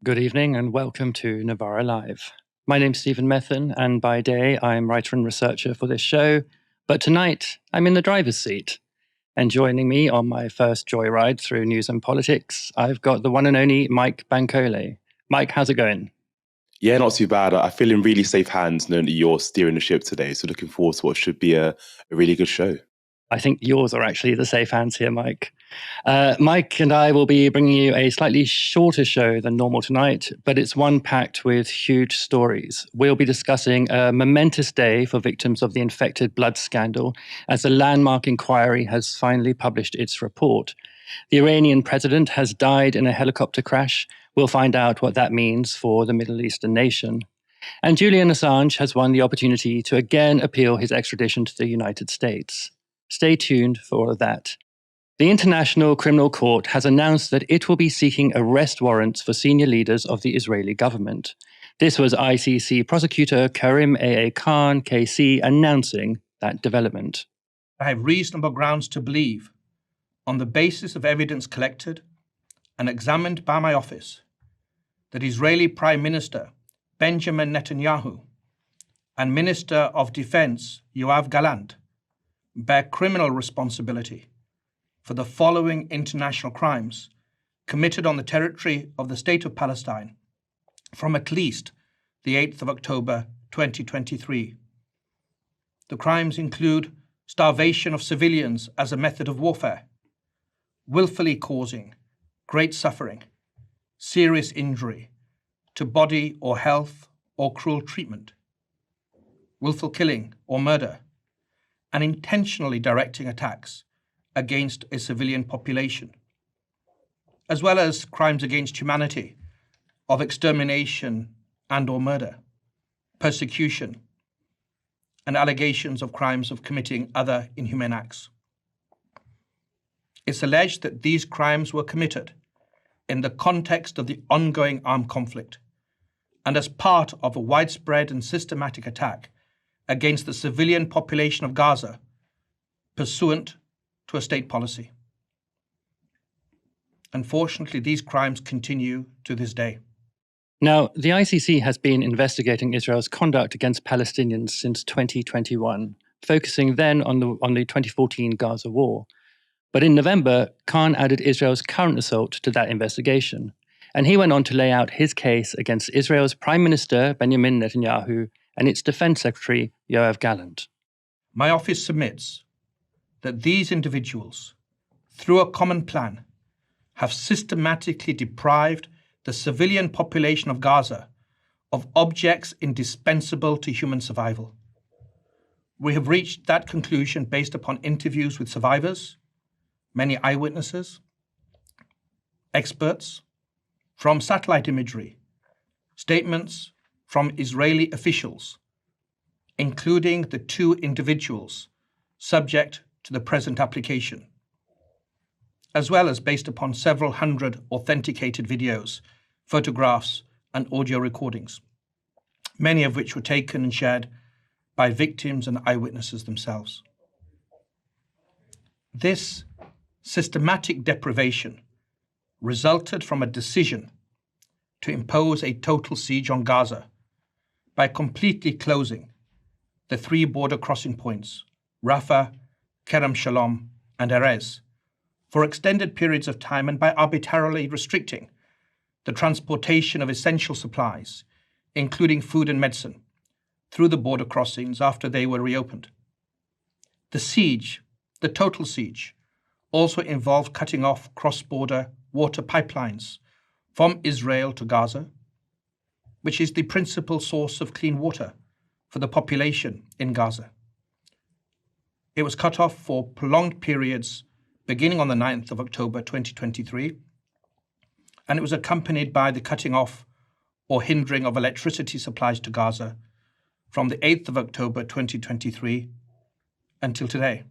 Good evening and welcome to Novara Live. My name's Stephen Methven, and by day I'm writer and researcher for this show. But tonight I'm in the driver's seat. And joining me on my first joyride through news and politics, I've got the one and only Mike Bankole. Mike, how's it going? Yeah, not too bad. I feel in really safe hands knowing that you're steering the ship today. So looking forward to what should be a really good show. I think yours are actually the safe hands here, Mike. Mike and I will be bringing you a slightly shorter show than normal tonight, but it's one packed with huge stories. We'll be discussing a momentous day for victims of the infected blood scandal, as a landmark inquiry has finally published its report. The Iranian president has died in a helicopter crash. We'll find out what that means for the Middle Eastern nation. And Julian Assange has won the opportunity to again appeal his extradition to the United States. Stay tuned for all of that. The International Criminal Court has announced that it will be seeking arrest warrants for senior leaders of the Israeli government. This was ICC prosecutor Karim Khan, KC, announcing that development. I have reasonable grounds to believe, on the basis of evidence collected and examined by my office, that Israeli Prime Minister Benjamin Netanyahu and Minister of Defense Yoav Gallant bear criminal responsibility for the following international crimes committed on the territory of the State of Palestine from at least the 8th of October 2023. The crimes include starvation of civilians as a method of warfare, willfully causing great suffering, serious injury to body or health or cruel treatment, willful killing or murder, and intentionally directing attacks against a civilian population, as well as crimes against humanity of extermination and or murder, persecution, and allegations of crimes of committing other inhumane acts. It's alleged that these crimes were committed in the context of the ongoing armed conflict and as part of a widespread and systematic attack against the civilian population of Gaza, pursuant to a state policy. Unfortunately, these crimes continue to this day. Now, the ICC has been investigating Israel's conduct against Palestinians since 2021, focusing then on the 2014 Gaza war. But in November, Khan added Israel's current assault to that investigation, and he went on to lay out his case against Israel's Prime Minister Benjamin Netanyahu and its Defense Secretary Yoav Gallant. My office submits that these individuals, through a common plan, have systematically deprived the civilian population of Gaza of objects indispensable to human survival. We have reached that conclusion based upon interviews with survivors, many eyewitnesses, experts, from satellite imagery, statements from Israeli officials, including the two individuals subject to the present application, as well as based upon several hundred authenticated videos, photographs, and audio recordings, many of which were taken and shared by victims and eyewitnesses themselves. This systematic deprivation resulted from a decision to impose a total siege on Gaza by completely closing the three border crossing points, Rafah, Kerem Shalom, and Erez, for extended periods of time and by arbitrarily restricting the transportation of essential supplies, including food and medicine, through the border crossings after they were reopened. The siege, the total siege, also involved cutting off cross-border water pipelines from Israel to Gaza, which is the principal source of clean water for the population in Gaza. It was cut off for prolonged periods beginning on the 9th of October 2023, and it was accompanied by the cutting off or hindering of electricity supplies to Gaza from the 8th of October 2023 until today.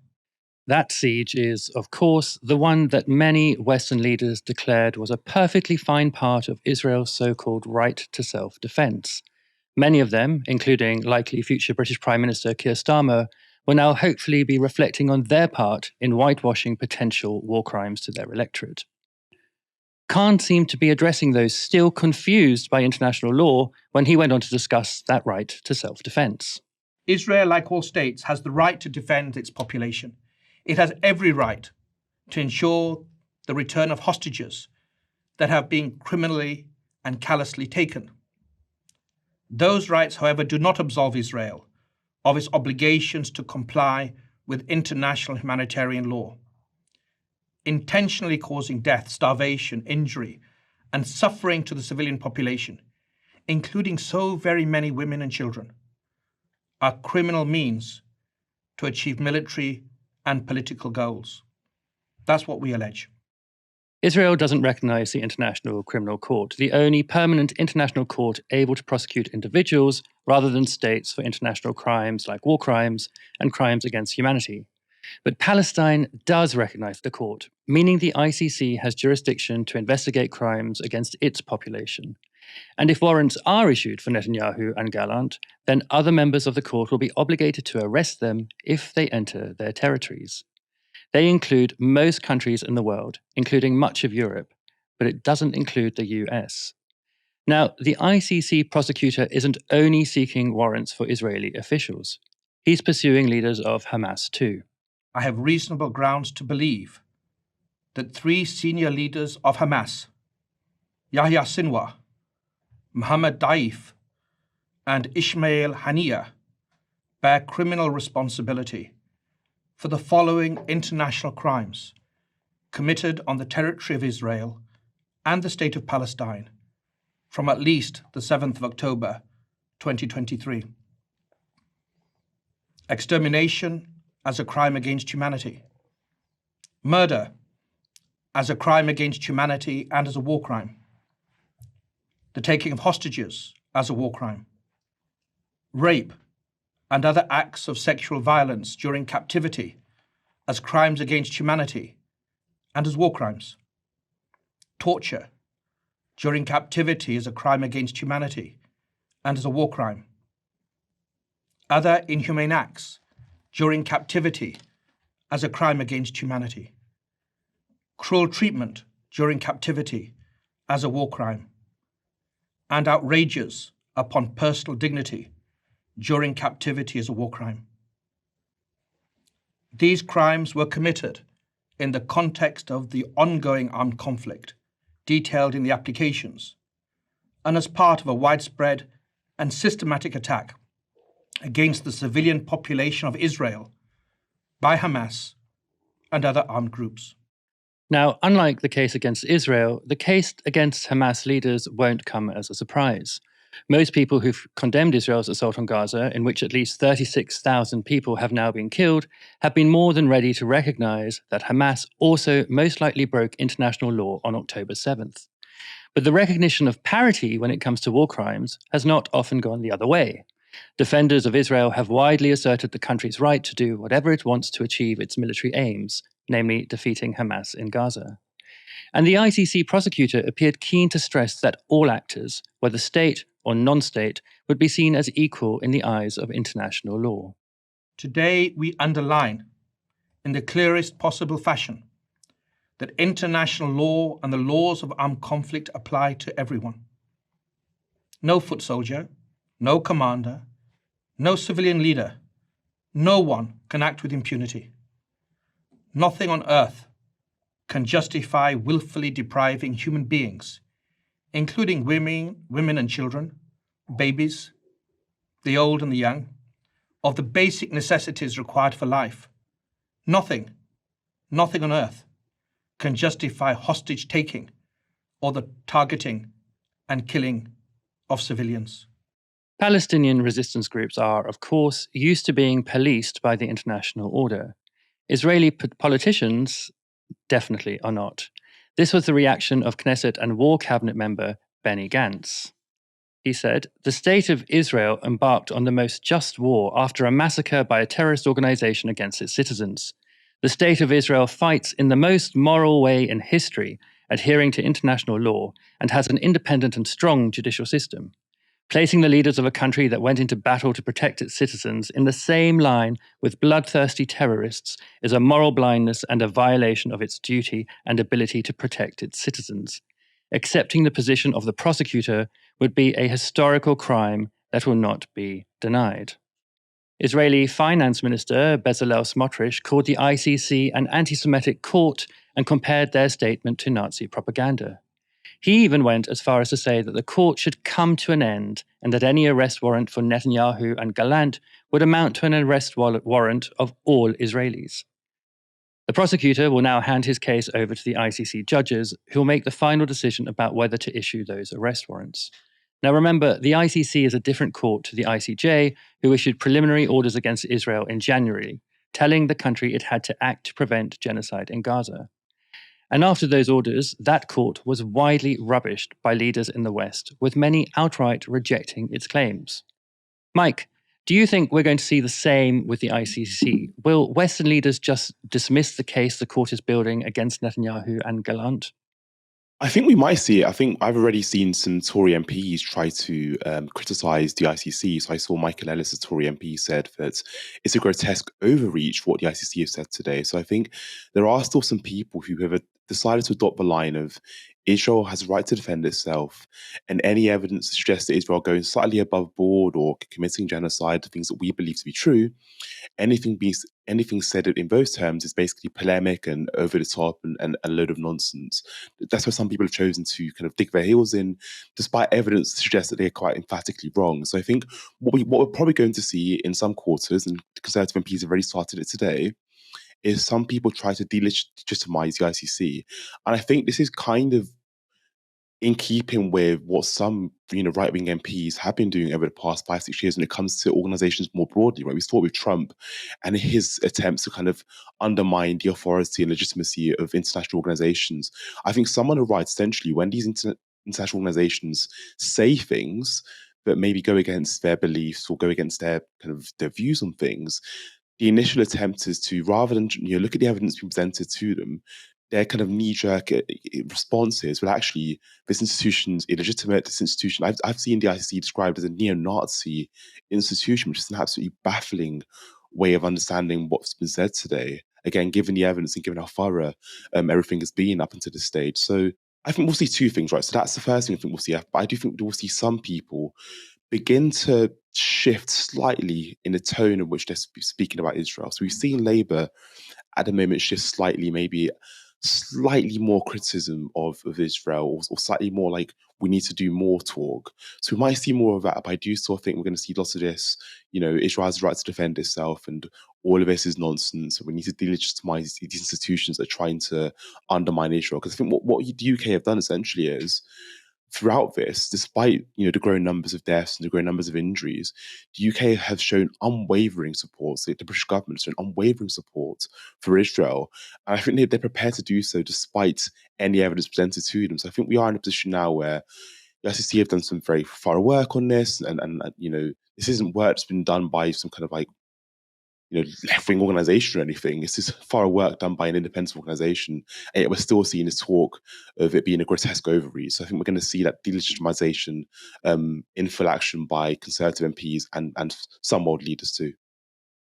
That siege is, of course, the one that many Western leaders declared was a perfectly fine part of Israel's so-called right to self-defense. Many of them, including likely future British Prime Minister Keir Starmer, will now hopefully be reflecting on their part in whitewashing potential war crimes to their electorate. Khan seemed to be addressing those still confused by international law when he went on to discuss that right to self-defense. Israel, like all states, has the right to defend its population. It has every right to ensure the return of hostages that have been criminally and callously taken. Those rights, however, do not absolve Israel of its obligations to comply with international humanitarian law. Intentionally causing death, starvation, injury, and suffering to the civilian population, including so very many women and children, are criminal means to achieve military and political goals. That's what we allege. Israel doesn't recognize the International Criminal Court, the only permanent international court able to prosecute individuals rather than states for international crimes like war crimes and crimes against humanity. But Palestine does recognize the court, meaning the ICC has jurisdiction to investigate crimes against its population. And if warrants are issued for Netanyahu and Gallant, then other members of the court will be obligated to arrest them if they enter their territories. They include most countries in the world, including much of Europe, but it doesn't include the US. Now, the ICC prosecutor isn't only seeking warrants for Israeli officials. He's pursuing leaders of Hamas too. I have reasonable grounds to believe that 3 senior leaders of Hamas, Yahya Sinwar, Mohammed Daif, and Ismail Haniyeh, bear criminal responsibility for the following international crimes committed on the territory of Israel and the State of Palestine from at least the 7th of October 2023. Extermination as a crime against humanity. Murder as a crime against humanity and as a war crime. The taking of hostages as a war crime. Rape and other acts of sexual violence during captivity as crimes against humanity and as war crimes. Torture during captivity as a crime against humanity and as a war crime. Other inhumane acts during captivity as a crime against humanity. Cruel treatment during captivity as a war crime. And outrages upon personal dignity during captivity as a war crime. These crimes were committed in the context of the ongoing armed conflict detailed in the applications, and as part of a widespread and systematic attack against the civilian population of Israel by Hamas and other armed groups. Now, unlike the case against Israel, the case against Hamas leaders won't come as a surprise. Most people who've condemned Israel's assault on Gaza, in which at least 36,000 people have now been killed, have been more than ready to recognize that Hamas also most likely broke international law on October 7th. But the recognition of parity when it comes to war crimes has not often gone the other way. Defenders of Israel have widely asserted the country's right to do whatever it wants to achieve its military aims, namely defeating Hamas in Gaza. And the ICC prosecutor appeared keen to stress that all actors, whether state or non-state, would be seen as equal in the eyes of international law. Today, we underline, in the clearest possible fashion, that international law and the laws of armed conflict apply to everyone. No foot soldier, no commander, no civilian leader, no one can act with impunity. Nothing on earth can justify willfully depriving human beings, including women and children, babies, the old and the young, of the basic necessities required for life. Nothing on earth can justify hostage taking or the targeting and killing of civilians. Palestinian resistance groups are, of course, used to being policed by the international order. Israeli politicians definitely are not. This was the reaction of Knesset and War Cabinet member Benny Gantz. He said, "The state of Israel embarked on the most just war after a massacre by a terrorist organization against its citizens. The state of Israel fights in the most moral way in history, adhering to international law, and has an independent and strong judicial system. Placing the leaders of a country that went into battle to protect its citizens in the same line with bloodthirsty terrorists is a moral blindness and a violation of its duty and ability to protect its citizens. accepting the position of the prosecutor would be a historical crime that will not be denied. Israeli Finance Minister Bezalel Smotrich called the ICC an anti-Semitic court and compared their statement to Nazi propaganda. He even went as far as to say that the court should come to an end and that any arrest warrant for Netanyahu and Gallant would amount to an arrest warrant of all Israelis. The prosecutor will now hand his case over to the ICC judges, who will make the final decision about whether to issue those arrest warrants. Now remember, the ICC is a different court to the ICJ, who issued preliminary orders against Israel in January, telling the country it had to act to prevent genocide in Gaza. And after those orders, that court was widely rubbished by leaders in the West, with many outright rejecting its claims. Mike, do you think we're going to see the same with the ICC? Will Western leaders just dismiss the case the court is building against Netanyahu and Gallant? I think we might see it. I think I've already seen some Tory MPs try to criticise the ICC. So I saw Michael Ellis, a Tory MP, said that it's a grotesque overreach what the ICC have said today. So I think there are still some people who have decided to adopt the line of Israel has a right to defend itself, and any evidence suggests that Israel going slightly above board or committing genocide, things that we believe to be true, anything said in those terms is basically polemic and over the top and a load of nonsense. That's why some people have chosen to kind of dig their heels in, despite evidence to suggest that they're quite emphatically wrong. So I think what we're probably going to see in some quarters, and Conservative MPs have already started it today, is some people try to delegitimize the ICC. And I think this is kind of in keeping with what some right-wing MPs have been doing over the past 5-6 years when it comes to organizations more broadly, right? We saw it with Trump and his attempts to kind of undermine the authority and legitimacy of international organizations. I think someone who writes essentially when these international organizations say things that maybe go against their beliefs or go against their views on things, the initial attempt is to, rather than look at the evidence being presented to them, their kind of knee-jerk responses, well, actually, this institution's illegitimate. This institution, I've seen the ICC described as a neo-Nazi institution, which is an absolutely baffling way of understanding what's been said today. Again, given the evidence and given how thorough everything has been up until this stage. So I think we'll see two things, right? So that's the first thing I think we'll see. But I do think we'll see some people begin to shift slightly in the tone in which they're speaking about Israel. So we've seen Labour at the moment shift slightly, maybe slightly more criticism of Israel, or slightly more like we need to do more talk. So we might see more of that, but I do still think we're going to see lots of this, Israel has the right to defend itself and all of this is nonsense. We need to delegitimize these institutions that are trying to undermine Israel. Because I think what the UK have done essentially is, throughout this, despite the growing numbers of deaths and the growing numbers of injuries, the UK have shown unwavering support. So the British government has shown unwavering support for Israel, and I think they're prepared to do so despite any evidence presented to them. So I think we are in a position now where the ICC have done some very thorough work on this, and this isn't work that's been done by some kind of left-wing organisation or anything. This is far work done by an independent organisation, and yet we're still seeing this talk of it being a grotesque overreach. So I think we're going to see that delegitimization in full action by Conservative MPs and some world leaders too.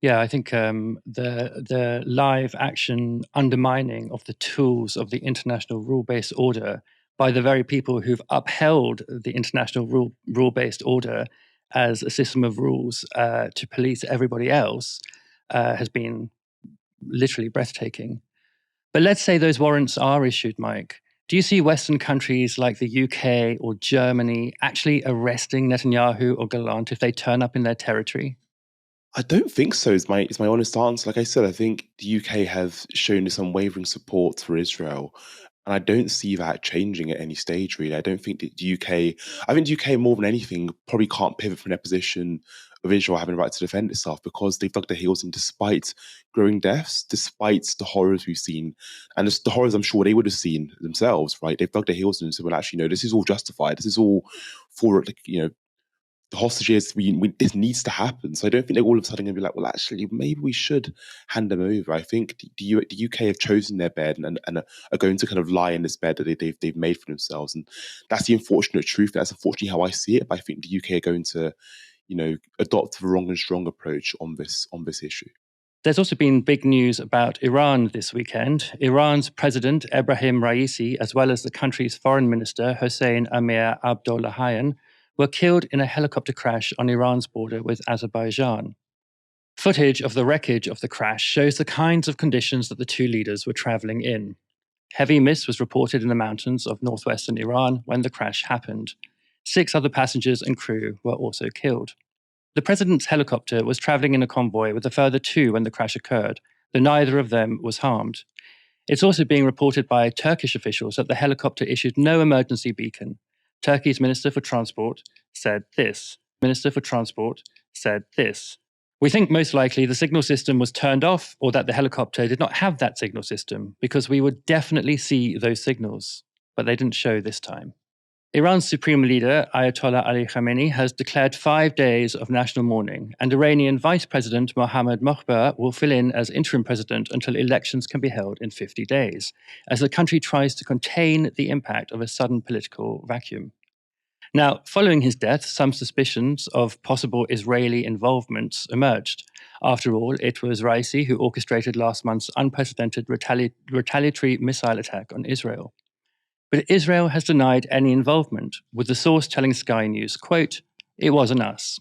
Yeah, I think the live action undermining of the tools of the international rule-based order by the very people who've upheld the international rule-based order as a system of rules to police everybody else has been literally breathtaking. But let's say those warrants are issued, Mike. Do you see Western countries like the UK or Germany actually arresting Netanyahu or Gallant if they turn up in their territory? I don't think so. Is my honest answer. Like I said, I think the UK have shown this unwavering support for Israel, and I don't see that changing at any stage. Really, I don't think that the UK. I think the UK more than anything probably can't pivot from their position of Israel having the right to defend itself, because they've dug their heels in despite growing deaths, despite the horrors we've seen, and the horrors I'm sure they would have seen themselves. Right? They've dug their heels in and said, "Well, actually, no, this is all justified. This is all for the hostages, this needs to happen." So I don't think they're all of a sudden going to be like, well, actually, maybe we should hand them over. I think the UK have chosen their bed and are going to kind of lie in this bed that they've made for themselves. And that's the unfortunate truth. That's unfortunately how I see it. But I think the UK are going to, adopt the wrong and strong approach on this issue. There's also been big news about Iran this weekend. Iran's President Ebrahim Raisi, as well as the country's Foreign Minister Hossein Amir Abdollahian, were killed in a helicopter crash on Iran's border with Azerbaijan. Footage of the wreckage of the crash shows the kinds of conditions that the two leaders were traveling in. Heavy mist was reported in the mountains of northwestern Iran when the crash happened. 6 other passengers and crew were also killed. The president's helicopter was traveling in a convoy with a further 2 when the crash occurred, though neither of them was harmed. It's also being reported by Turkish officials that the helicopter issued no emergency beacon. Turkey's Minister for Transport said this. We think most likely the signal system was turned off or that the helicopter did not have that signal system because we would definitely see those signals, but they didn't show this time. Iran's supreme leader, Ayatollah Ali Khamenei, has declared 5 days of national mourning, and Iranian Vice President Mohammad Mokhber will fill in as interim president until elections can be held in 50 days, as the country tries to contain the impact of a sudden political vacuum. Now, following his death, some suspicions of possible Israeli involvement emerged. After all, it was Raisi who orchestrated last month's unprecedented retaliatory missile attack on Israel. But Israel has denied any involvement, with the source telling Sky News, quote, "It wasn't us."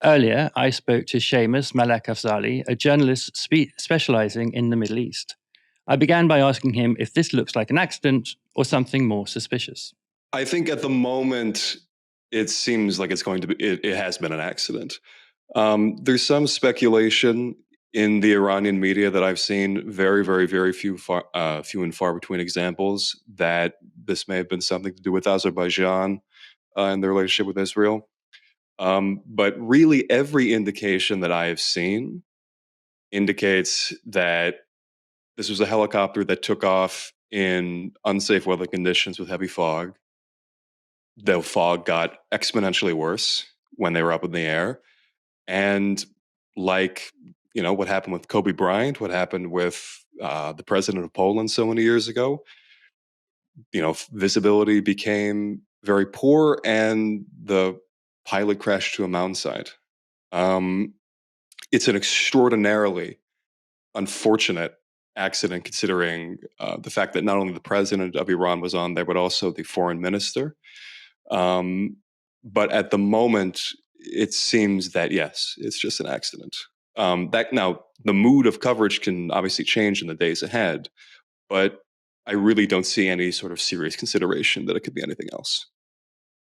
Earlier, I spoke to Seamus Malek Afzali, a journalist specializing in the Middle East. I began by asking him if this looks like an accident or something more suspicious. I think at the moment, it seems like it's going to be, it has been an accident. There's some speculation in the Iranian media that I've seen, very few and far between examples that this may have been something to do with Azerbaijan and their relationship with Israel. But really, every indication that I have seen indicates that this was a helicopter that took off in unsafe weather conditions with heavy fog. The fog got exponentially worse when they were up in the air. And like, what happened with Kobe Bryant, what happened with the president of Poland so many years ago, visibility became very poor and the pilot crashed to a mountainside. It's an extraordinarily unfortunate accident considering the fact that not only the president of Iran was on there, but also the foreign minister. But at the moment, it seems that, yes, it's just an accident. Now, the mood of coverage can obviously change in the days ahead, but I really don't see any sort of serious consideration that it could be anything else.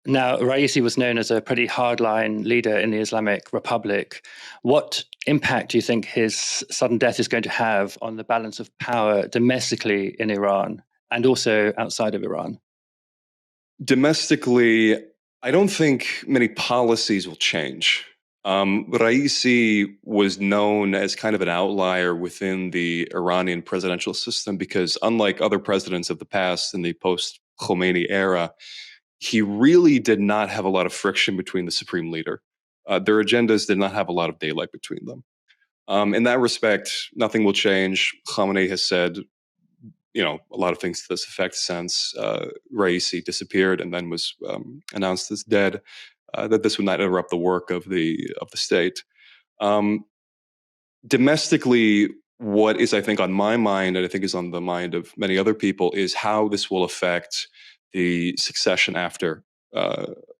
Now, Raisi was known as a pretty hardline leader in the Islamic Republic. What impact do you think his sudden death is going to have on the balance of power domestically in Iran and also outside of Iran? Domestically, I don't think many policies will change. Raisi was known as kind of an outlier within the Iranian presidential system because unlike other presidents of the past in the post-Khomeini era, he really did not have a lot of friction between the supreme leader. Their agendas did not have a lot of daylight between them. In that respect, nothing will change. Khamenei has said, a lot of things to this effect since Raisi disappeared and then was announced as dead, that this would not interrupt the work of the state. Domestically, what is, I think, on my mind, and I think is on the mind of many other people, is how this will affect the succession after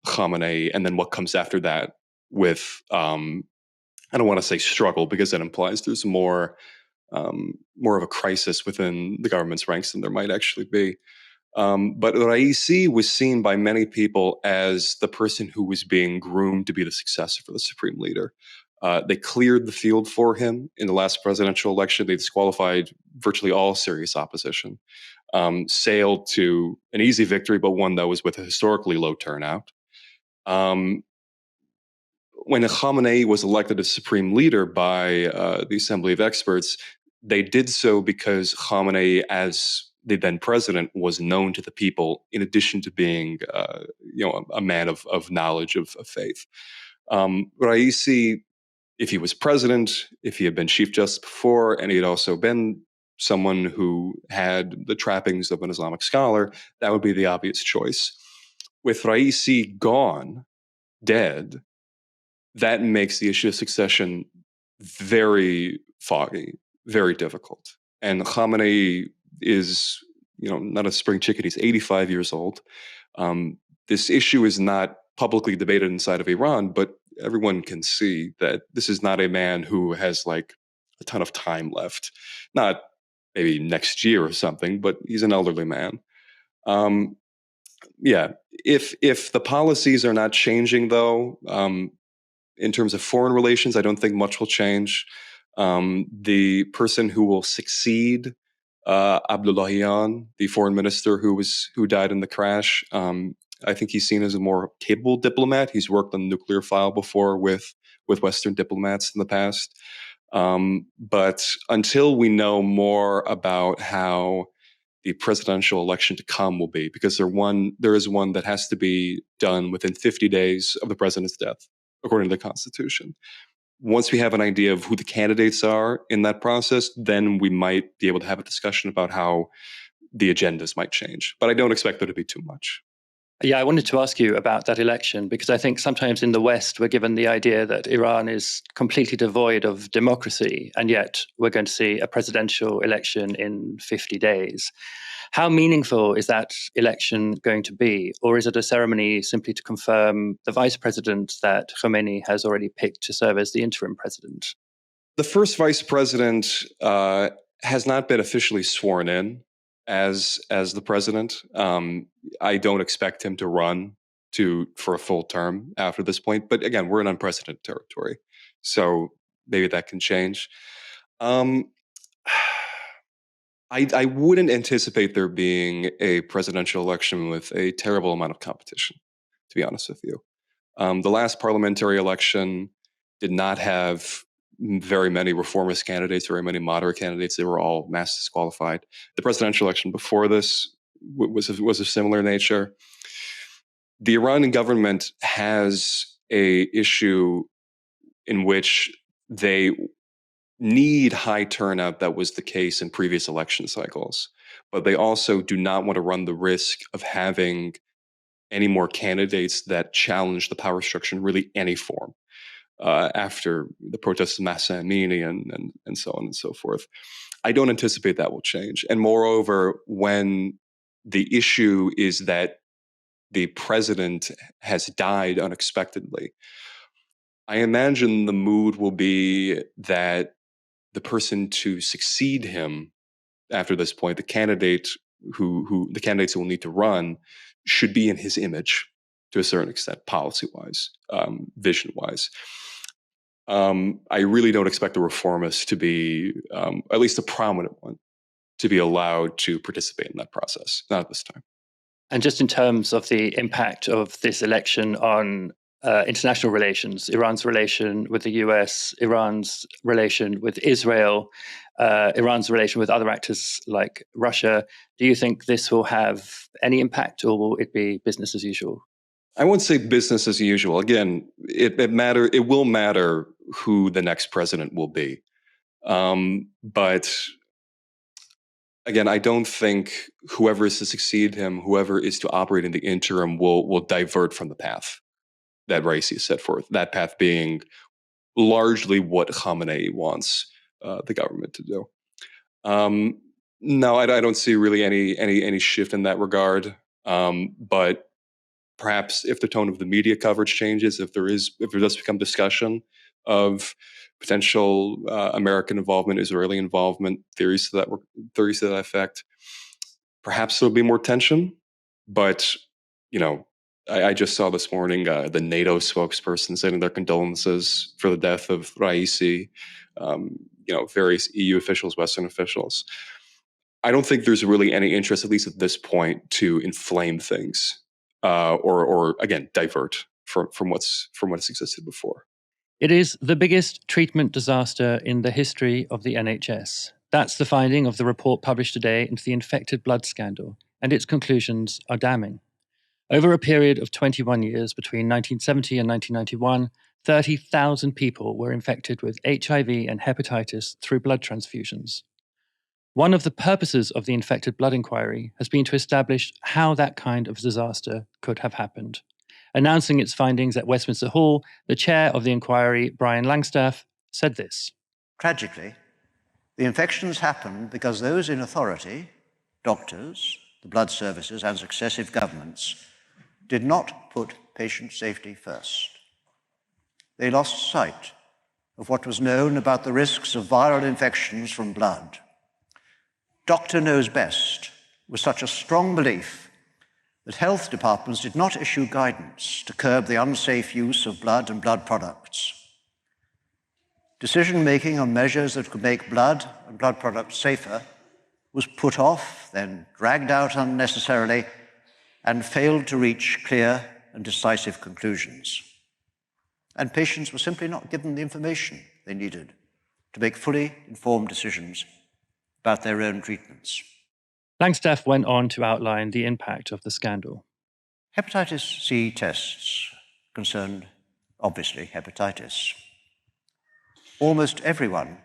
Khamenei, and then what comes after that with, I don't want to say struggle, because that implies there's more of a crisis within the government's ranks than there might actually be. But Raisi was seen by many people as the person who was being groomed to be the successor for the supreme leader. They cleared the field for him in the last presidential election. They disqualified virtually all serious opposition, sailed to an easy victory, but one that was with a historically low turnout. When Khamenei was elected as supreme leader by the Assembly of Experts, they did so because Khamenei, as the then president, was known to the people, in addition to being, a man of knowledge of faith. Raisi, if he was president, if he had been chief justice before, and he had also been someone who had the trappings of an Islamic scholar, that would be the obvious choice. With Raisi gone, dead, that makes the issue of succession very foggy, very difficult. And Khamenei is, not a spring chicken. He's 85 years old. This issue is not publicly debated inside of Iran, but everyone can see that this is not a man who has like a ton of time left. Not maybe next year or something, but he's an elderly man. Yeah, if the policies are not changing, though, in terms of foreign relations, I don't think much will change. The person who will succeed Abdullahian, the foreign minister who died in the crash, I think he's seen as a more capable diplomat. He's worked on the nuclear file before with Western diplomats in the past. But until we know more about how the presidential election to come will be, because there is one that has to be done within 50 days of the president's death, according to the Constitution. Once we have an idea of who the candidates are in that process, then we might be able to have a discussion about how the agendas might change. But I don't expect there to be too much. Yeah, I wanted to ask you about that election, because I think sometimes in the West we're given the idea that Iran is completely devoid of democracy, and yet we're going to see a presidential election in 50 days. How meaningful is that election going to be? Or is it a ceremony simply to confirm the vice president that Khomeini has already picked to serve as the interim president? The first vice president has not been officially sworn in as the president. I don't expect him to run for a full term after this point. But again, we're in unprecedented territory, so maybe that can change. I wouldn't anticipate there being a presidential election with a terrible amount of competition, to be honest with you. The last parliamentary election did not have very many reformist candidates, very many moderate candidates. They were all mass disqualified. The presidential election before this was of similar nature. The Iranian government has a issue in which they need high turnout. That was the case in previous election cycles, but they also do not want to run the risk of having any more candidates that challenge the power structure in really any form after the protests of Massa Amini and so on and so forth. I don't anticipate that will change. And moreover, when the issue is that the president has died unexpectedly, I imagine the mood will be that the person to succeed him after this point, the candidates who will need to run, should be in his image to a certain extent, policy-wise, vision-wise. I really don't expect the reformists to be, at least a prominent one, to be allowed to participate in that process. Not at this time. And just in terms of the impact of this election on international relations, Iran's relation with the US, Iran's relation with Israel, Iran's relation with other actors like Russia, do you think this will have any impact, or will it be business as usual? I won't say business as usual. Again, it will matter who the next president will be. But again, I don't think whoever is to succeed him, whoever is to operate in the interim, will divert from the path that Raisi set forth. That path being largely what Khamenei wants the government to do. No, I don't see really any shift in that regard. But perhaps if the tone of the media coverage changes, if there does become discussion of potential American involvement, Israeli involvement, theories to that effect, perhaps there'll be more tension. But I just saw this morning the NATO spokesperson sending their condolences for the death of Raisi. Various EU officials, Western officials. I don't think there's really any interest, at least at this point, to inflame things or again divert from what's existed before. It is the biggest treatment disaster in the history of the NHS. That's the finding of the report published today into the infected blood scandal, and its conclusions are damning. Over a period of 21 years, between 1970 and 1991, 30,000 people were infected with HIV and hepatitis through blood transfusions. One of the purposes of the infected blood inquiry has been to establish how that kind of disaster could have happened. Announcing its findings at Westminster Hall, the chair of the inquiry, Brian Langstaff, said this. Tragically, the infections happened because those in authority, doctors, the blood services, and successive governments, did not put patient safety first. They lost sight of what was known about the risks of viral infections from blood. Doctor knows best was such a strong belief that health departments did not issue guidance to curb the unsafe use of blood and blood products. Decision-making on measures that could make blood and blood products safer was put off, then dragged out unnecessarily, and failed to reach clear and decisive conclusions. And patients were simply not given the information they needed to make fully informed decisions about their own treatments. Langstaff went on to outline the impact of the scandal. Hepatitis C tests concerned, obviously, hepatitis. Almost everyone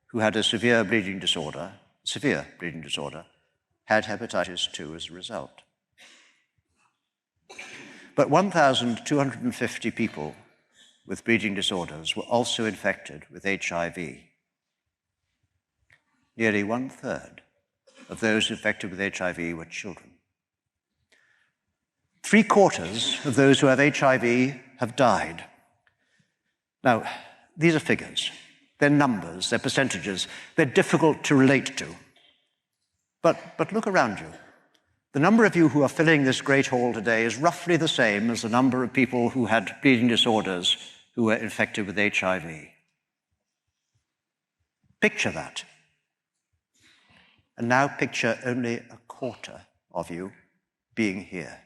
who had a severe bleeding disorder, had hepatitis 2 as a result. But 1,250 people with bleeding disorders were also infected with HIV. Nearly 1/3 of those infected with HIV were children. 3/4 of those who have HIV have died. Now, these are figures. They're numbers, they're percentages. They're difficult to relate to. But look around you. The number of you who are filling this great hall today is roughly the same as the number of people who had bleeding disorders who were infected with HIV. Picture that. And now picture only a quarter of you being here.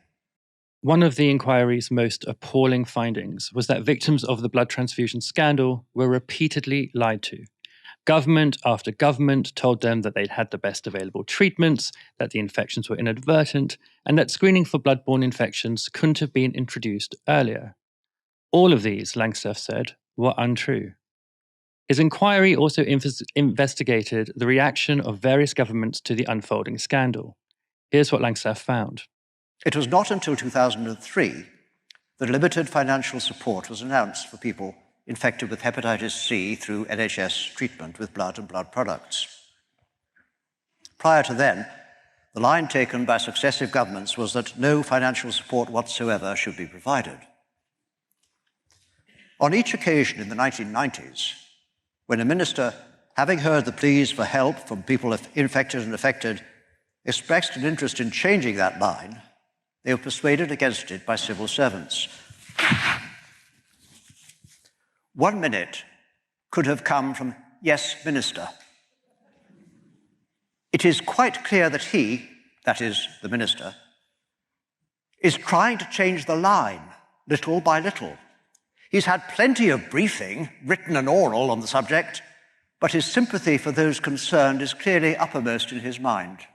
One of the inquiry's most appalling findings was that victims of the blood transfusion scandal were repeatedly lied to. Government after government told them that they'd had the best available treatments, that the infections were inadvertent, and that screening for bloodborne infections couldn't have been introduced earlier. All of these, Langstaff said, were untrue. His inquiry also investigated the reaction of various governments to the unfolding scandal. Here's what Langstaff found. It was not until 2003 that limited financial support was announced for people infected with hepatitis C through NHS treatment with blood and blood products. Prior to then, the line taken by successive governments was that no financial support whatsoever should be provided. On each occasion in the 1990s, when a minister, having heard the pleas for help from people infected and affected, expressed an interest in changing that line, they were persuaded against it by civil servants. 1 minute could have come from "Yes, Minister." It is quite clear that he, that is, the minister, is trying to change the line little by little. He's had plenty of briefing, written and oral, on the subject, but his sympathy for those concerned is clearly uppermost in his mind.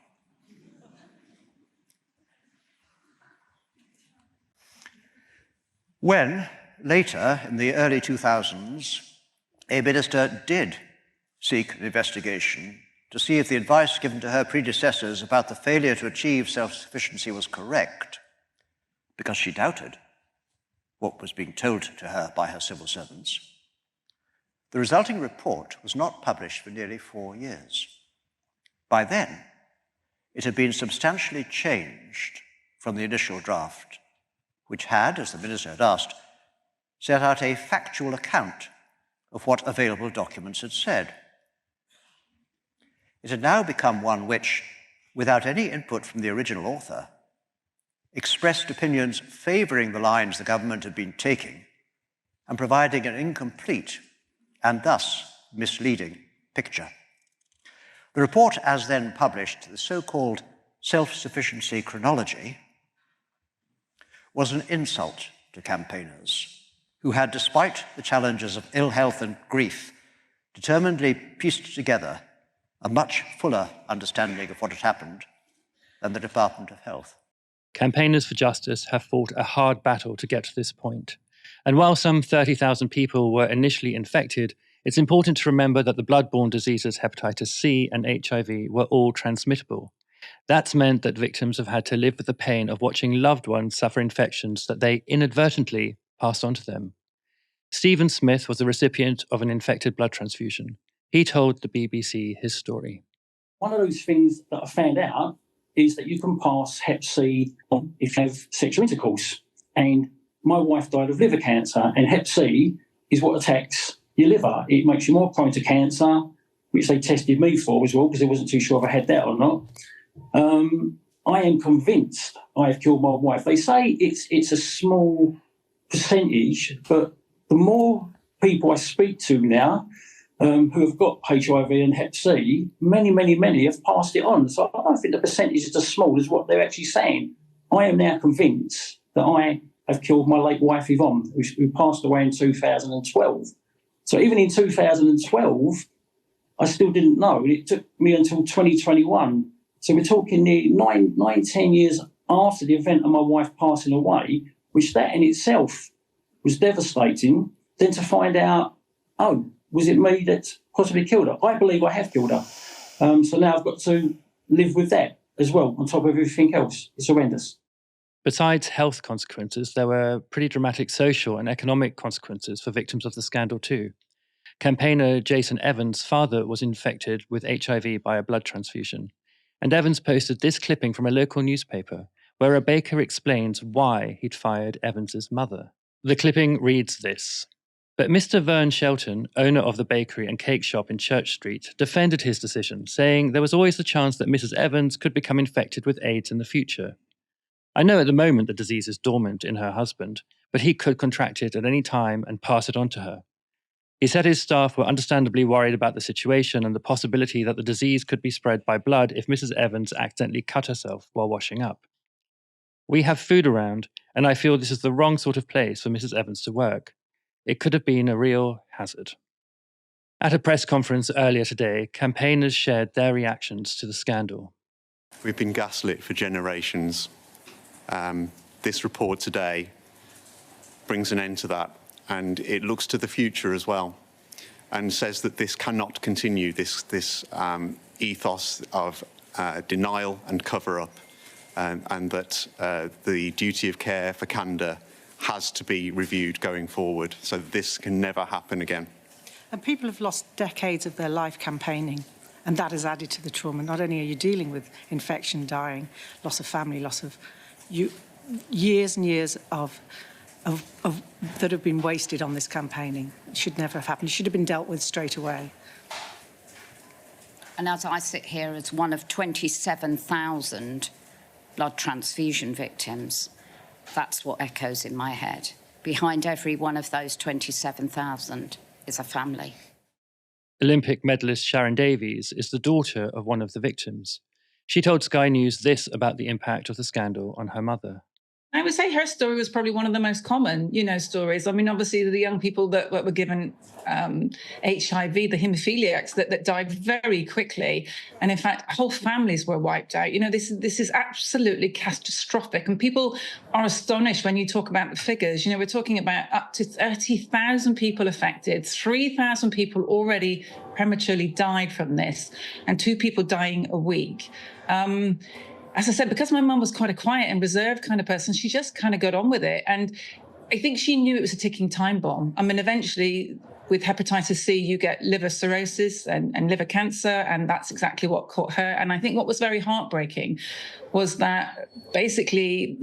When, later, in the early 2000s, a minister did seek an investigation to see if the advice given to her predecessors about the failure to achieve self-sufficiency was correct, because she doubted what was being told to her by her civil servants, the resulting report was not published for nearly 4 years. By then, it had been substantially changed from the initial draft, which had, as the minister had asked, set out a factual account of what available documents had said. It had now become one which, without any input from the original author, expressed opinions favouring the lines the government had been taking and providing an incomplete and thus misleading picture. The report, as then published, the so-called self-sufficiency chronology, was an insult to campaigners who had, despite the challenges of ill health and grief, determinedly pieced together a much fuller understanding of what had happened than the Department of Health. Campaigners for justice have fought a hard battle to get to this point. And while some 30,000 people were initially infected, it's important to remember that the bloodborne diseases hepatitis C and HIV were all transmittable. That's meant that victims have had to live with the pain of watching loved ones suffer infections that they inadvertently passed on to them. Stephen Smith was the recipient of an infected blood transfusion. He told the BBC his story. One of those things that I found out is that you can pass Hep C on if you have sexual intercourse. And my wife died of liver cancer, and Hep C is what attacks your liver. It makes you more prone to cancer, which they tested me for as well, because they wasn't too sure if I had that or not. I am convinced I have killed my wife. They say it's a small percentage, but the more people I speak to now who have got HIV and Hep C, many have passed it on. So I don't think the percentage is as small as what they're actually saying. I am now convinced that I have killed my late wife Yvonne, who passed away in 2012. So even in 2012, I still didn't know. It took me until 2021. So we're talking nearly 10 years after the event of my wife passing away, which that in itself was devastating. Then to find out, oh, was it me that possibly killed her? I believe I have killed her. So now I've got to live with that as well, on top of everything else. It's horrendous. Besides health consequences, there were pretty dramatic social and economic consequences for victims of the scandal too. Campaigner Jason Evans' father was infected with HIV by a blood transfusion, and Evans posted this clipping from a local newspaper where a baker explains why he'd fired Evans's mother. The clipping reads this: "But Mr. Vern Shelton, owner of the bakery and cake shop in Church Street, defended his decision, saying there was always the chance that Mrs. Evans could become infected with AIDS in the future. I know at the moment the disease is dormant in her husband, but he could contract it at any time and pass it on to her. He said his staff were understandably worried about the situation and the possibility that the disease could be spread by blood if Mrs. Evans accidentally cut herself while washing up. We have food around, and I feel this is the wrong sort of place for Mrs. Evans to work. It could have been a real hazard." At a press conference earlier today, campaigners shared their reactions to the scandal. We've been gaslit for generations. This report today brings an end to that, and it looks to the future as well, and says that this cannot continue, this ethos of denial and cover-up, and that the duty of care for candour has to be reviewed going forward, so this can never happen again. And people have lost decades of their life campaigning, and that has added to the trauma. Not only are you dealing with infection, dying, loss of family, loss of years and years of that have been wasted on this campaigning. It should never have happened. It should have been dealt with straight away. And as I sit here as one of 27,000 blood transfusion victims, that's what echoes in my head. Behind every one of those 27,000 is a family. Olympic medalist Sharon Davies is the daughter of one of the victims. She told Sky News this about the impact of the scandal on her mother. I would say her story was probably one of the most common, stories. I mean, obviously, the young people that were given HIV, the haemophiliacs, that died very quickly. And in fact, whole families were wiped out. This is absolutely catastrophic. And people are astonished when you talk about the figures. We're talking about up to 30,000 people affected, 3,000 people already prematurely died from this, and 2 people dying a week. As I said, because my mum was quite a quiet and reserved kind of person, she just kind of got on with it. And I think she knew it was a ticking time bomb. I mean, eventually, with hepatitis C, you get liver cirrhosis and liver cancer, and that's exactly what caught her. And I think what was very heartbreaking was that basically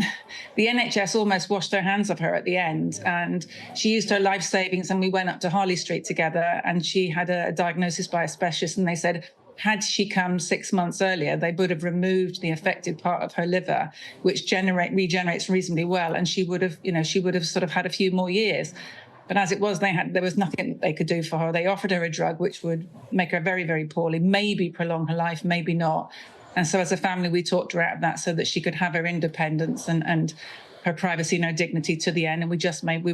the NHS almost washed their hands of her at the end. And she used her life savings, and we went up to Harley Street together, and she had a diagnosis by a specialist, and they said, had she come 6 months earlier, they would have removed the affected part of her liver, which regenerates reasonably well, and she would have sort of had a few more years. But as it was, there was nothing they could do for her. They offered her a drug which would make her very, very poorly, maybe prolong her life, maybe not. And so as a family, we talked her out of that so that she could have her independence and her privacy and her dignity to the end. And we just made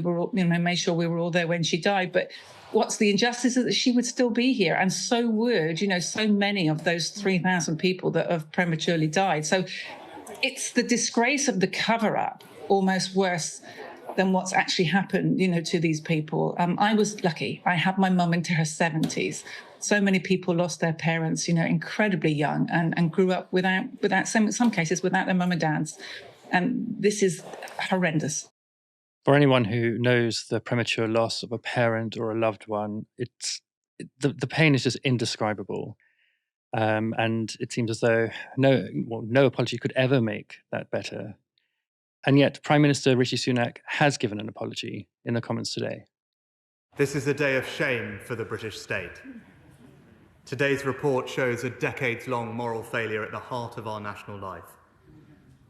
sure we were all there when she died. But what's the injustice is that she would still be here, and so would, so many of those 3,000 people that have prematurely died. So it's the disgrace of the cover-up almost worse than what's actually happened, to these people. I was lucky. I had my mum into her 70s. So many people lost their parents, incredibly young, and grew up without some cases, without their mum and dads. And this is horrendous. For anyone who knows the premature loss of a parent or a loved one, the pain is just indescribable. And it seems as though no apology could ever make that better. And yet, Prime Minister Rishi Sunak has given an apology in the Commons today. This is a day of shame for the British state. Today's report shows a decades-long moral failure at the heart of our national life.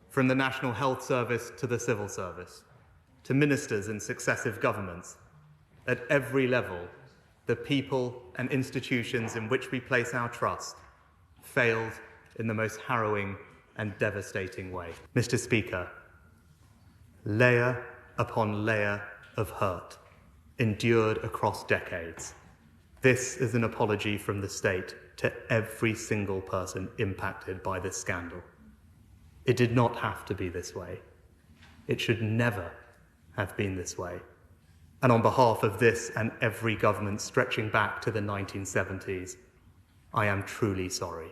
From the National Health Service to the civil service, to ministers in successive governments, at every level, the people and institutions in which we place our trust failed in the most harrowing and devastating way. Mr. Speaker, layer upon layer of hurt endured across decades. This is an apology from the state to every single person impacted by this scandal. It did not have to be this way. It should never have been this way. And on behalf of this and every government stretching back to the 1970s, I am truly sorry.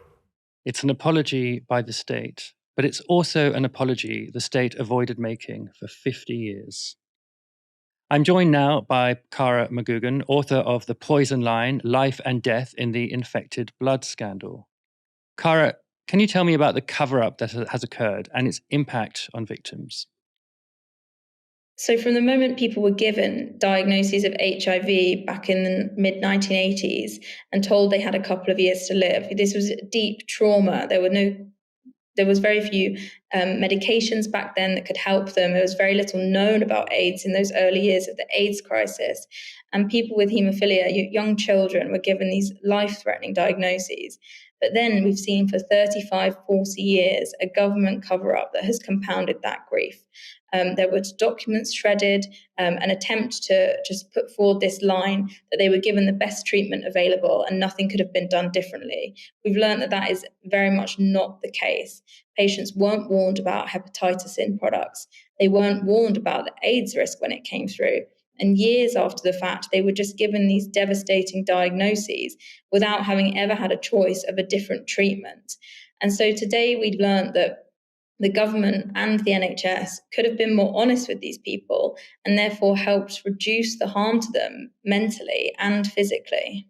It's an apology by the state, but it's also an apology the state avoided making for 50 years. I'm joined now by Cara McGugan, author of The Poison Line, Life and Death in the Infected Blood Scandal. Cara, can you tell me about the cover-up that has occurred and its impact on victims? So from the moment people were given diagnoses of HIV back in the mid-1980s and told they had a couple of years to live, this was deep trauma. There was very few medications back then that could help them. There was very little known about AIDS in those early years of the AIDS crisis. And people with haemophilia, young children, were given these life-threatening diagnoses. But then we've seen for 35, 40 years a government cover-up that has compounded that grief. There were documents shredded, an attempt to just put forward this line that they were given the best treatment available and nothing could have been done differently. We've learned that that is very much not the case. Patients weren't warned about hepatitis in products. They weren't warned about the AIDS risk when it came through. And years after the fact, they were just given these devastating diagnoses without having ever had a choice of a different treatment. And so today we've learned that the government and the NHS could have been more honest with these people and therefore helped reduce the harm to them mentally and physically.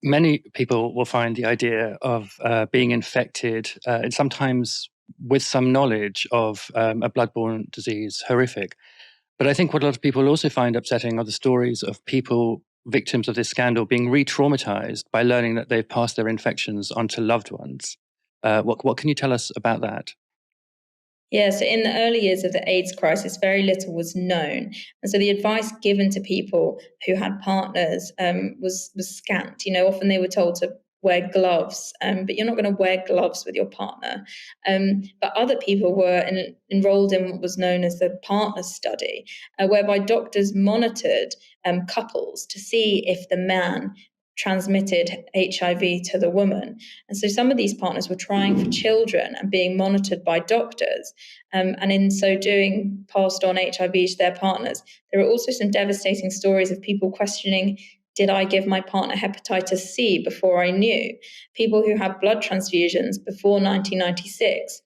Many people will find the idea of being infected, and sometimes with some knowledge of a bloodborne disease, horrific. But I think what a lot of people also find upsetting are the stories of people, victims of this scandal, being re-traumatized by learning that they've passed their infections onto loved ones. What can you tell us about that? Yeah, so in the early years of the AIDS crisis, very little was known. And so the advice given to people who had partners was scant. You know, often they were told to wear gloves, but you're not going to wear gloves with your partner. But other people were enrolled in what was known as the partner study, whereby doctors monitored couples to see if the man transmitted HIV to the woman. And so some of these partners were trying for children and being monitored by doctors, and in so doing passed on HIV to their partners. There are also some devastating stories of people questioning, did I give my partner hepatitis C before I knew? People who had blood transfusions before 1996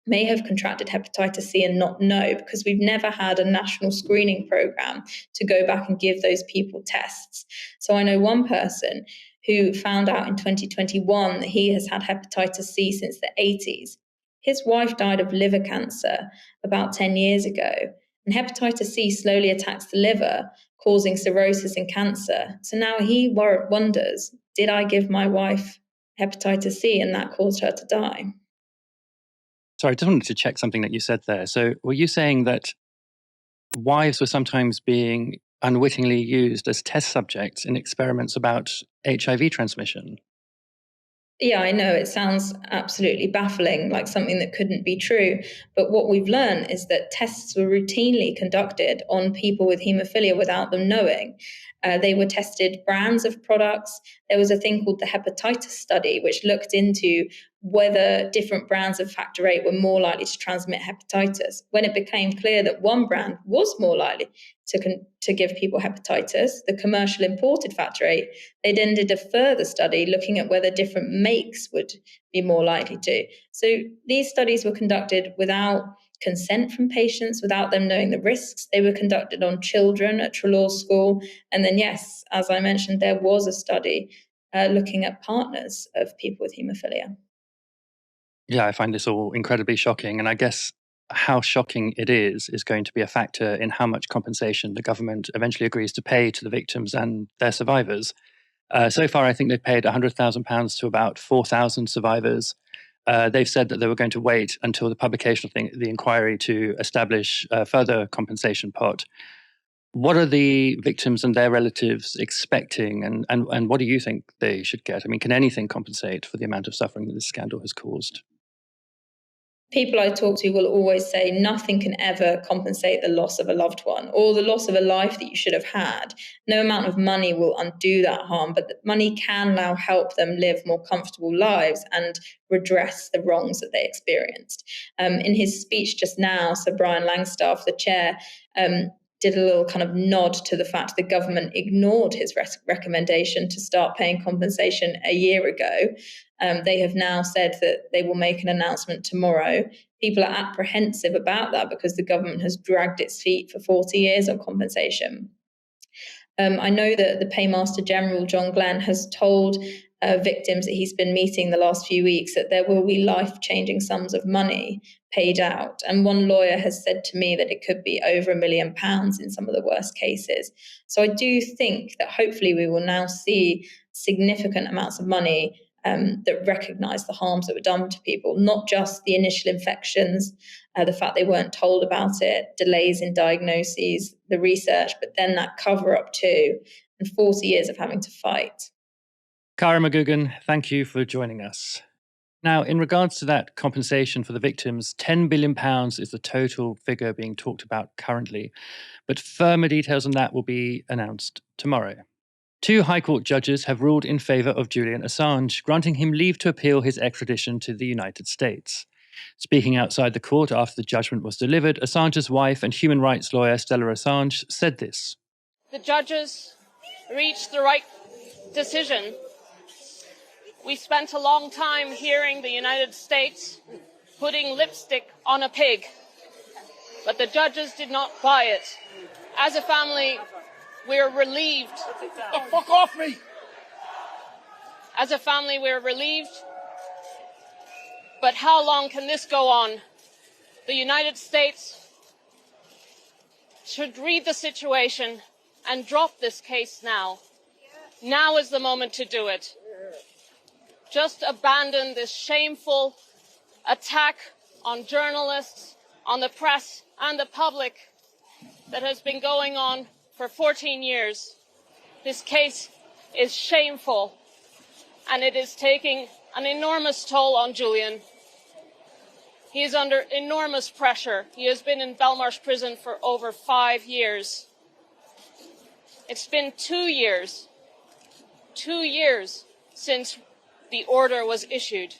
may have contracted hepatitis C and not know, because we've never had a national screening program to go back and give those people tests. So I know one person who found out in 2021 that he has had hepatitis C since the 80s. His wife died of liver cancer about 10 years ago, and hepatitis C slowly attacks the liver, causing cirrhosis and cancer. So now he wonders, did I give my wife hepatitis C and that caused her to die? Sorry, I just wanted to check something that you said there. So were you saying that wives were sometimes being unwittingly used as test subjects in experiments about HIV transmission? Yeah, I know it sounds absolutely baffling, like something that couldn't be true. But what we've learned is that tests were routinely conducted on people with haemophilia without them knowing. They were tested brands of products. There was a thing called the hepatitis study, which looked into whether different brands of factor VIII were more likely to transmit hepatitis. When it became clear that one brand was more likely to give people hepatitis, the commercial imported factor VIII, they then did a further study looking at whether different makes would be more likely to. So these studies were conducted without consent from patients, without them knowing the risks. They were conducted on children at Trelaw School. And then, yes, as I mentioned, there was a study looking at partners of people with haemophilia. Yeah, I find this all incredibly shocking. And I guess how shocking it is going to be a factor in how much compensation the government eventually agrees to pay to the victims and their survivors. So far, I think they've paid £100,000 to about 4,000 survivors. They've said that they were going to wait until the publication of the inquiry to establish a further compensation pot. What are the victims and their relatives expecting, and what do you think they should get? I mean, can anything compensate for the amount of suffering that this scandal has caused? People I talk to will always say nothing can ever compensate the loss of a loved one or the loss of a life that you should have had. No amount of money will undo that harm, but the money can now help them live more comfortable lives and redress the wrongs that they experienced. In his speech just now, Sir Brian Langstaff, the chair, did a little kind of nod to the fact the government ignored his recommendation to start paying compensation a year ago. They have now said that they will make an announcement tomorrow. People are apprehensive about that because the government has dragged its feet for 40 years on compensation. I know that the Paymaster General, John Glenn, has told victims that he's been meeting the last few weeks that there will be life-changing sums of money paid out. And one lawyer has said to me that it could be over £1 million in some of the worst cases. So I do think that hopefully we will now see significant amounts of money that recognise the harms that were done to people, not just the initial infections, the fact they weren't told about it, delays in diagnoses, the research, but then that cover-up too, and 40 years of having to fight. Cara McGugan, thank you for joining us. Now, in regards to that compensation for the victims, £10 billion is the total figure being talked about currently, but firmer details on that will be announced tomorrow. 2 High Court judges have ruled in favour of Julian Assange, granting him leave to appeal his extradition to the United States. Speaking outside the court after the judgment was delivered, Assange's wife and human rights lawyer Stella Assange said this. The judges reached the right decision. We spent a long time hearing the United States putting lipstick on a pig, but the judges did not buy it. As a family, we're relieved. Oh, fuck off me! As a family, we're relieved. But how long can this go on? The United States should read the situation and drop this case now. Now is the moment to do it. Just abandon this shameful attack on journalists, on the press and the public that has been going on for 14 years. This case is shameful and it is taking an enormous toll on Julian. He is under enormous pressure. He has been in Belmarsh prison for over 5 years. It's been 2 years since the order was issued.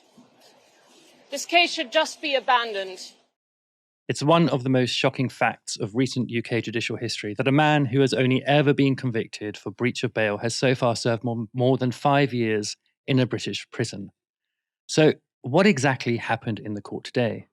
This case should just be abandoned. It's one of the most shocking facts of recent UK judicial history that a man who has only ever been convicted for breach of bail has so far served more than 5 years in a British prison. So, what exactly happened in the court today?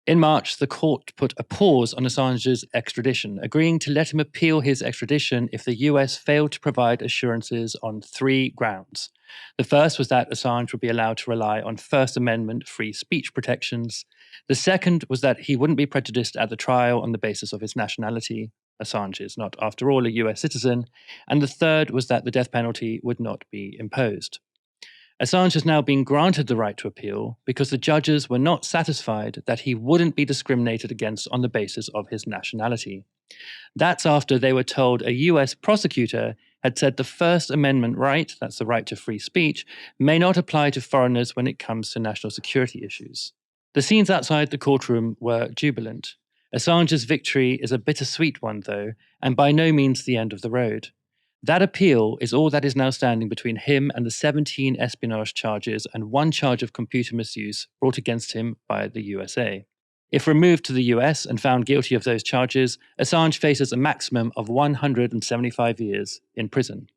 In March, the court put a pause on Assange's extradition, agreeing to let him appeal his extradition if the US failed to provide assurances on 3 grounds. The first was that Assange would be allowed to rely on First Amendment free speech protections. The second was that he wouldn't be prejudiced at the trial on the basis of his nationality. Assange is not, after all, a US citizen. And the third was that the death penalty would not be imposed. Assange has now been granted the right to appeal because the judges were not satisfied that he wouldn't be discriminated against on the basis of his nationality. That's after they were told a US prosecutor had said the First Amendment right, that's the right to free speech, may not apply to foreigners when it comes to national security issues. The scenes outside the courtroom were jubilant. Assange's victory is a bittersweet one, though, and by no means the end of the road. That appeal is all that is now standing between him and the 17 espionage charges and 1 charge of computer misuse brought against him by the USA. If removed to the US and found guilty of those charges, Assange faces a maximum of 175 years in prison.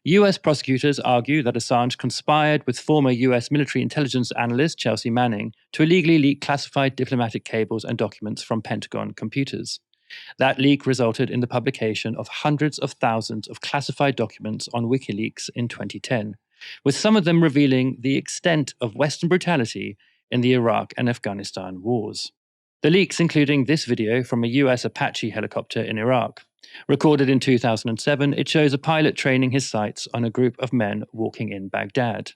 US prosecutors argue that Assange conspired with former US military intelligence analyst Chelsea Manning to illegally leak classified diplomatic cables and documents from Pentagon computers. That leak resulted in the publication of hundreds of thousands of classified documents on WikiLeaks in 2010, with some of them revealing the extent of Western brutality in the Iraq and Afghanistan wars. The leaks including this video from a US Apache helicopter in Iraq. Recorded in 2007, it shows a pilot training his sights on a group of men walking in Baghdad.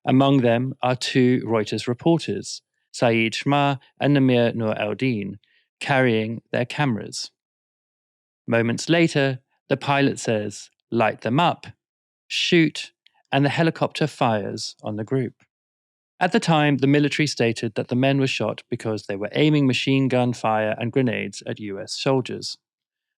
Among them are two Reuters reporters, Saeed Shma and Namir Nur el-Din, carrying their cameras. Moments later, the pilot says, "Light them up," shoot, and the helicopter fires on the group. At the time, the military stated that the men were shot because they were aiming machine gun fire and grenades at US soldiers.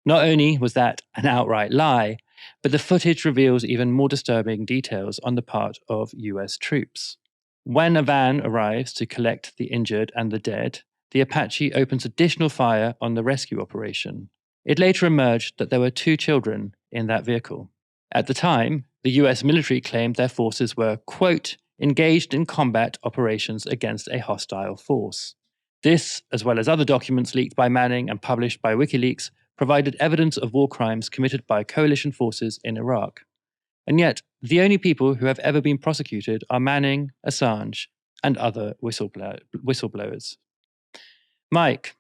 Not only was that an outright lie, but the footage reveals even more disturbing details on the part of US troops. When a van arrives to collect the injured and the dead, the Apache opens additional fire on the rescue operation. It later emerged that there were 2 children in that vehicle. At the time, the US military claimed their forces were, quote, engaged in combat operations against a hostile force. This, as well as other documents leaked by Manning and published by WikiLeaks, provided evidence of war crimes committed by coalition forces in Iraq. And yet, the only people who have ever been prosecuted are Manning, Assange, and other whistleblowers. Mike,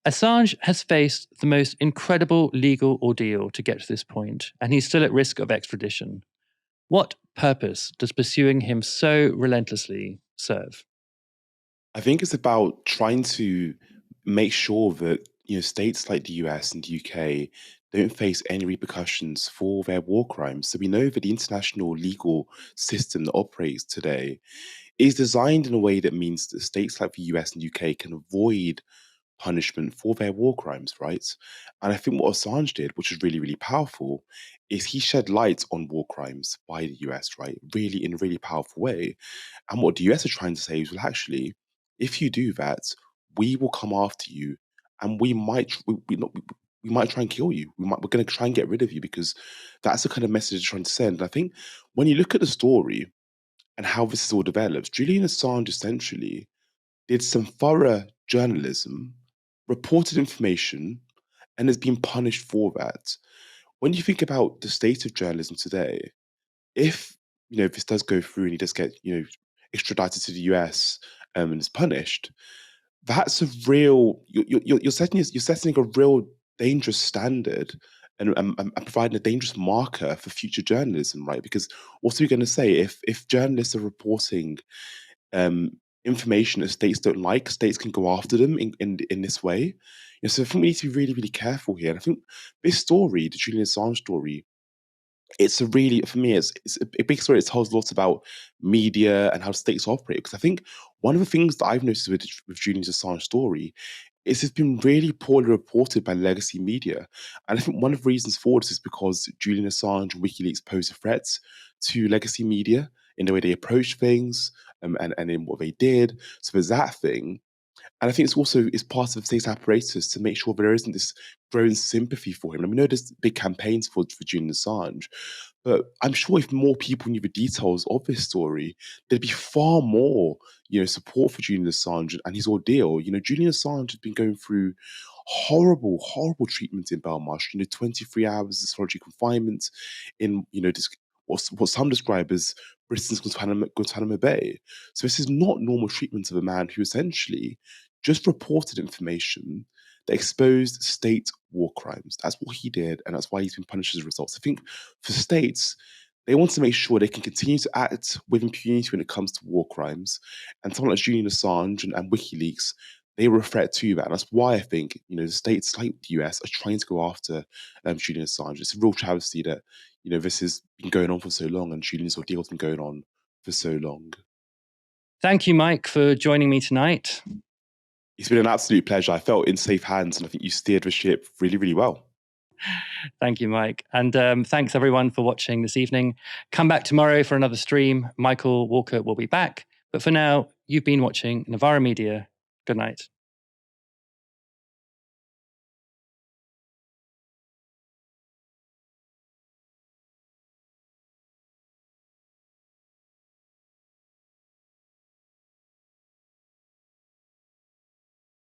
Assange has faced the most incredible legal ordeal to get to this point, and he's still at risk of extradition. What purpose does pursuing him so relentlessly serve? I think it's about trying to make sure that states like the US and the UK don't face any repercussions for their war crimes. So we know that the international legal system that operates today is designed in a way that means that states like the US and UK can avoid punishment for their war crimes, right? And I think what Assange did, which is really, really powerful, is he shed light on war crimes by the US, right? Really, in a really powerful way. And what the US are trying to say is, well, actually, if you do that, we will come after you, and we might we might try and kill you. We're going to try and get rid of you, because that's the kind of message they're trying to send. And I think when you look at the story and how this is all develops, Julian Assange essentially did some thorough journalism, reported information, and has been punished for that. When you think about the state of journalism today, if this does go through and he does get extradited to the US and is punished, that's a real you're setting a real dangerous standard and providing a dangerous marker for future journalism, right? Because what are we going to say if journalists are reporting information that states don't like? States can go after them in this way. So I think we need to be really, really careful here. And I think this story, the Julian Assange story, it's a really, for me, it's a big story. It tells lots about media and how states operate. Because I think one of the things that I've noticed with Julian Assange story is it's been really poorly reported by legacy media. And I think one of the reasons for this is because Julian Assange and WikiLeaks pose a threat to legacy media in the way they approach things and in what they did. So there's that thing. And I think it's part of the state apparatus to make sure there isn't this growing sympathy for him. And we know there's big campaigns for Julian Assange, but I'm sure if more people knew the details of this story, there'd be far more, support for Julian Assange and his ordeal. Julian Assange has been going through horrible, horrible treatment in Belmarsh. 23 hours of solitary confinement in, what some describe as Britain's Guantanamo Bay. So this is not normal treatment of a man who essentially just reported information that exposed state war crimes. That's what he did, and that's why he's been punished as a result. So I think for states, they want to make sure they can continue to act with impunity when it comes to war crimes. And someone like Julian Assange and WikiLeaks, they were a threat to that. And that's why I think, the states like the US are trying to go after Julian Assange. It's a real travesty that, this has been going on for so long, and Julian's ordeal has been going on for so long. Thank you, Mike, for joining me tonight. It's been an absolute pleasure. I felt in safe hands, and I think you steered the ship really, really well. Thank you, Mike. And thanks, everyone, for watching this evening. Come back tomorrow for another stream. Michael Walker will be back. But for now, you've been watching Novara Media. Good night.